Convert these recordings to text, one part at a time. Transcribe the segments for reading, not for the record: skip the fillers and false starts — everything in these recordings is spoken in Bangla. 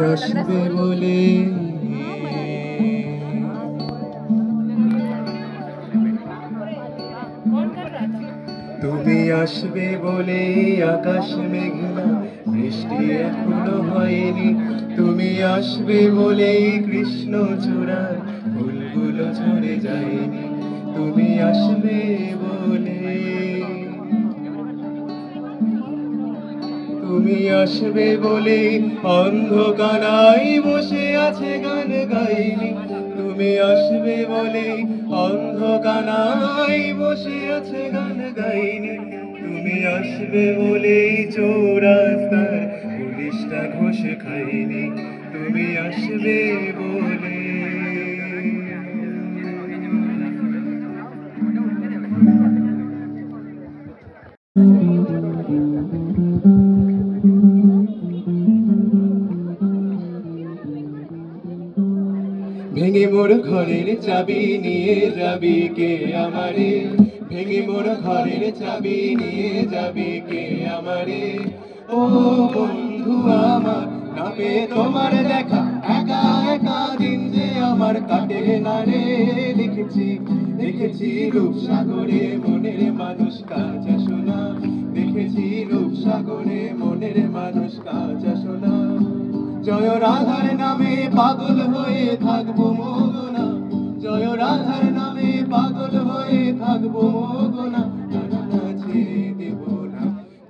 আসবে বলে তুমি আসবে বলে আকাশ মেঘলা বৃষ্টি এখনো হয়নি তুমি আসবে বলে কৃষ্ণ চূড়ার ফুলগুলো ঝরে যায়নি তুমি আসবে বলে তুমি আসবে বলে অন্ধকারাই বসে আছে গান গাইনি তুমি আসবে বলে অন্ধকারাই বসে আছে গান গাইনি তুমি আসবে বলে চৌরাস্তার পুলিশটা ঘুষ খাইনি তুমি আসবে বলে ভেঙে মোর ঘরের চাবি নিয়ে যাবি কে আমারে ভেঙে মোর ঘরের চাবি নিয়ে যাবি কে আমারে ও বন্ধু আমার না পেয়ে তোমার দেখা একা একা দিন যে আমার কাটে না রে দেখেছি দেখেছি রূপসাগরে মনের মানুষ কাঁচা সোনা দেখেছি রূপসাগরে মনের মানুষ কাঁচা সোনা জয় রাধার নামে পাগল হয়ে থাকবো মগনা জয় রাধার নামে পাগল হয়ে থাকবো মগনা না ছেড়ে দেব না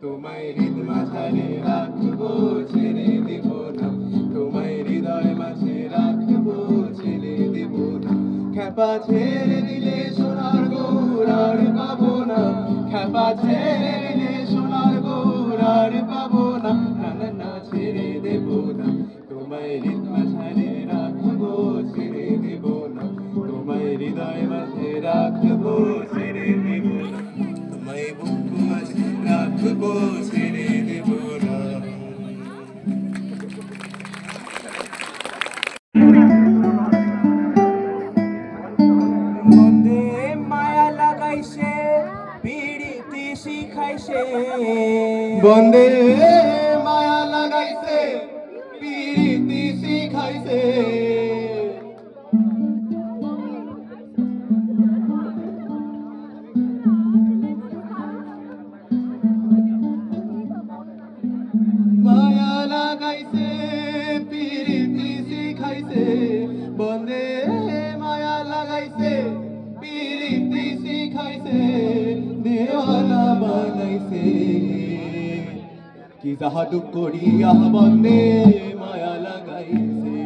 তোমায় হৃদ মাঝারে রাখবো ছেড়ে দেব না তোমায় হৃদয় মাঝে রাখবো ছেড়ে দেব না খেপা ছেড়ে দিলে সোনার গৌর আর পাবো না খেপা ছেড়ে দিলে সোনার গৌর আর পাবো না না ছেড়ে দেব না তোমায় হৃদ মাঝারে রাখবো ছেড়ে দেব না তোমায় হৃদয় মাঝে রাখবো ছেড়ে দেব না তোমায় বুক মাঝে রাখবো ছেড়ে দেব না বন্দে মায়া লাগাইছে পিড়িতি শিখাইছে বন্দে মায়া লাগাইছে পিরিতি শিখাইছে মায়া লাগাইছে পিরিতি শিখাইছে বন্দে মায়া লাগাইছে পিরিতি শিখাইছে দেওয়ানা বানাইছে কি জাহাদু করিয়া বন্দে মায়া লাগাইছে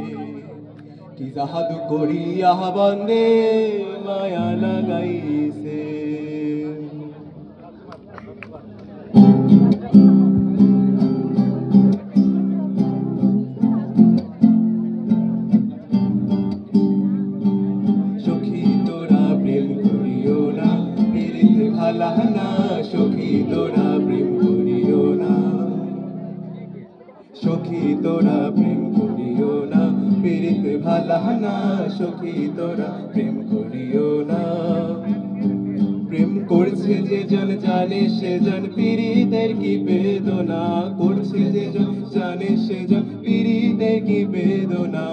কি জাহাদু করিয়া বন্দে মায়া লাগাইছে সখী তোরা প্রেম করিও না পিরিতে ভালা না সখী তোরা প্রেম করিও না সখী তোরা প্রেম করিও না পিরিতে ভালা না সখী তোরা প্রেম করিও না প্রেম করছে যে জন জানে সে জন পীড়িতের কি বেদনা করছে যে জন জানে সে জন পীড়িতের কি বেদনা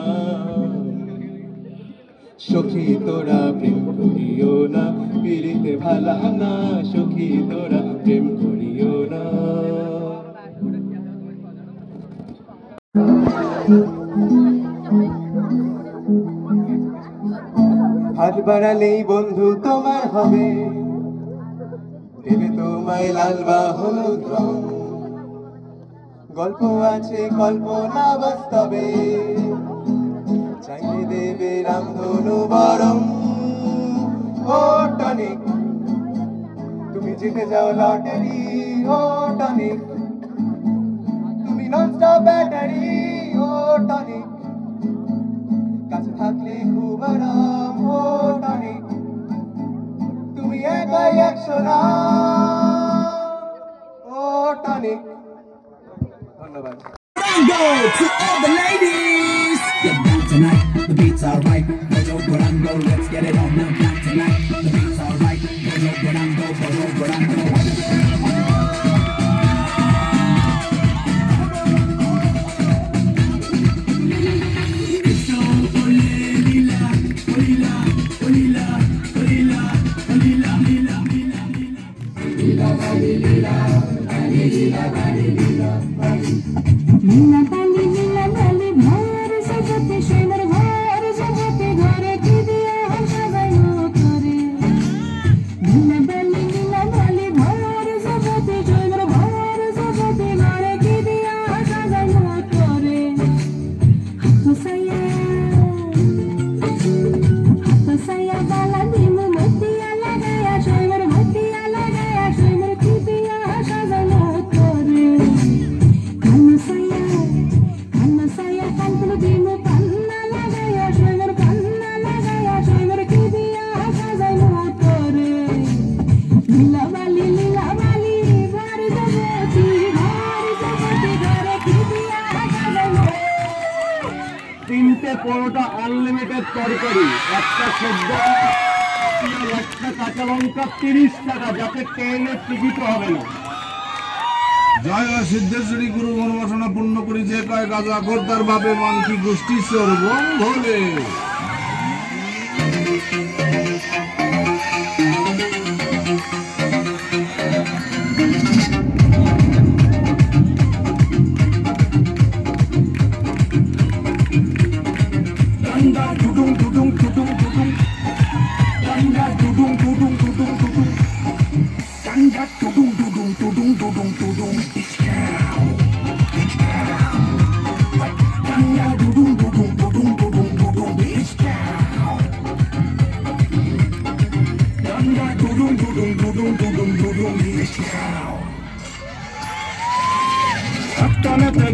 সখী তোরা প্রেম করিও না পীড়িতে ভালা না সখী তোরা প্রেম করিও না হাত বাড়ালেই বন্ধু তোমার হবে দেবে তোমায় লাল বা হলুদ রং গল্প আছে কল্পনা বাস্তবে চাইলে দেবে রামধনু বরং ও টনিক তুমি জিতে যাও লটারি ও টনিক তুমি ননস্টপ ব্যাটারি ও টনিক কাছে থাকলে খুব আরাম ও টনিক তুমি একাই একশো না ও টনিক ধন্যবাদ To all the ladies, get down tonight, the beat's alright. Bojo Guarango, let's get it on now. Down tonight, the beat's alright. Bojo Guarango, Bojo Guarango. তিনটে পরোটা আনলিমিটেড তরকারি, একটা সেদ্ধ, একটা কাঁচা লঙ্কা 30 টাকা, যাতে ট্রেনের টিকিট হবে না। জয় সিদ্ধেশ্বরী গুরু মনোবাসনা পূর্ণ করি, যে কয় গাজা খোরদার ভাবে মানকি গোষ্ঠী সর্বম ভোলে।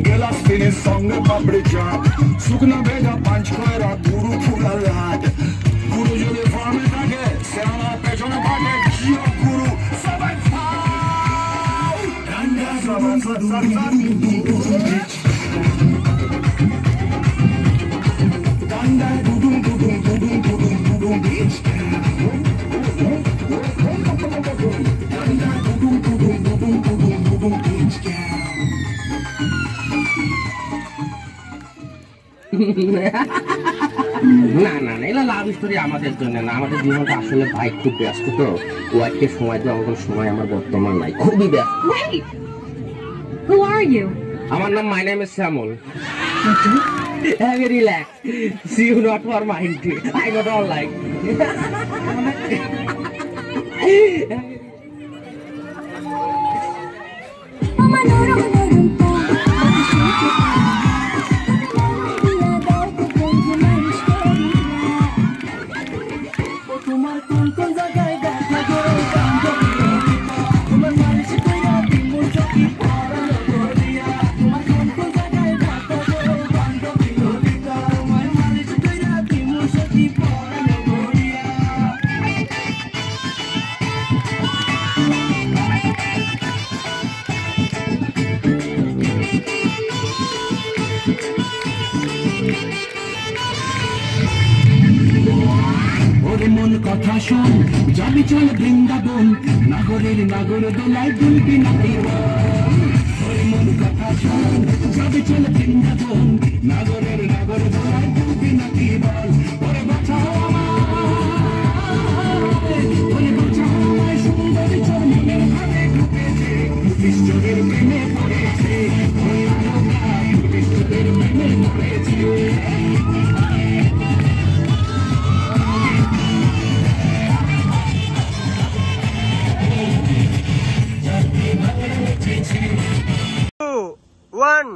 Gelas finish সঙ্গে পাপড়ি চাট, শুকনো ভেজা পাঁচ খয়রা গুরু ফুলা লাট। গুরু যদি ফর্মে থাকে, সে আমার পেছনে থাকে। জিও গুরু সবাই খাও, ঠান্ডা সবাই ঠান্ডা দুদুম দুদুম দুদুম দুদুম দুদুম বিচ ঠান্ডা দুদুম দুদুম দুদুম দুদুম দুদুম বিচ। না না না, এটা লাভ স্টোরি আমাদের জন্য না। আমাদের জীবনটা আসলে ভাই খুব ব্যস্ত, তো ওয়াইফকে সময় দেওয়ার মতন সময় আমার বর্তমান নাই, খুবই ব্যস্ত। Wait! Who are you? আমার নাম my name is Shyamal. Have a relax. See you not for mind. I not all like. মন কথা শোন, যাবি চল বৃন্দাবন, নাগরের নাগর দোলায় দুলবি নাকি মন কথা শোন, যাবি চল বৃন্দাবন, নাগরের নাগর দোলায় দুলবি নাকি বল। ওরে বাঁচাও আমায়, ওরে বাঁচাও আমায়, সুন্দরী চল মনের ভাবে ঢুকেছে, ঈশ্বরের প্রেমে পড়েছে, ওই আলোকা ঈশ্বরের প্রেমে পড়েছে। One.